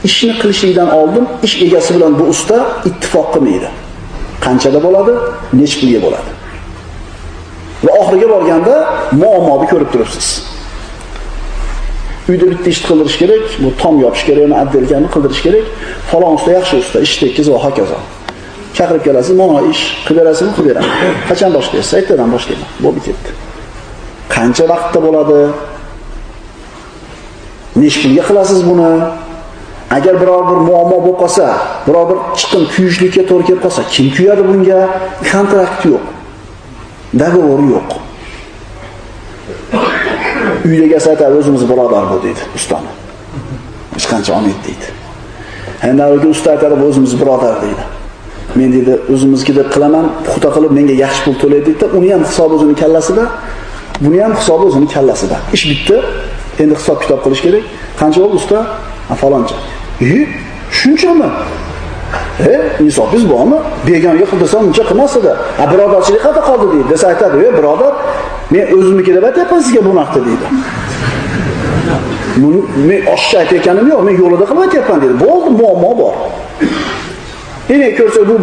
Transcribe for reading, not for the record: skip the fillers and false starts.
ishni qilishlikdan oldin ish egasi bilan bu usta ittifoq qilmaydi. Qanchada bo'ladi, necha pulga bo'ladi. Va oxiriga borganda muammoni ko'rib turibsiz. Uyda bitta ish qildirish kerak, bu tom yopish kerakmi, addelkani qildirish kerak. Falon usta yaxshi usta, ish tekkiz va hokazo. Chaqirib kelasiz, "Mana ish qilib berasizmi?" Qilib beraman. Qachon boshlaysiz? Ertadan boshlayman. Bo'lib ketdi. Qancha vaqtda bo'ladi? Necha pulga qilasiz buni? Agar biror bir muammo bo'lib qolsa, biror bir chiqim kuyishlikka to'g'ri kelib qolsa, kim kuyadi bunga? Kontrakt yo'q. Dogovor yo'q. Uydagi aytadi, o'zimiz birodar bu deydi ustani. Hech qancha olmaydi deydi. Handaligi usta aytadi, o'zimiz birodar deydi. Men deydi, o'zimizki deb qilaman, puxta qilib menga yaxshi pul to'laydi deydi. Uni ham hisobi o'zining kallasida, buni ham hisobi o'zining kallasida. Ish bitdi. Endi hisob kitob qilish kerak. Qancha bo'ldi usta? Faloncha. Shunchami? Hisobingiz bormi? Begonaga qildirsam uncha qilmasdi-da. Birodarchilik qayerda qoldi deydi. Desa aytadi, birodar, men o'zimniki deb aytyapman sizga bu narxda deydi. Men oshcha aytayotganim yo'q, men yo'lida qilib aytyapman deydi. Bo'ldi, muammo bor. Endi ko'rsa bu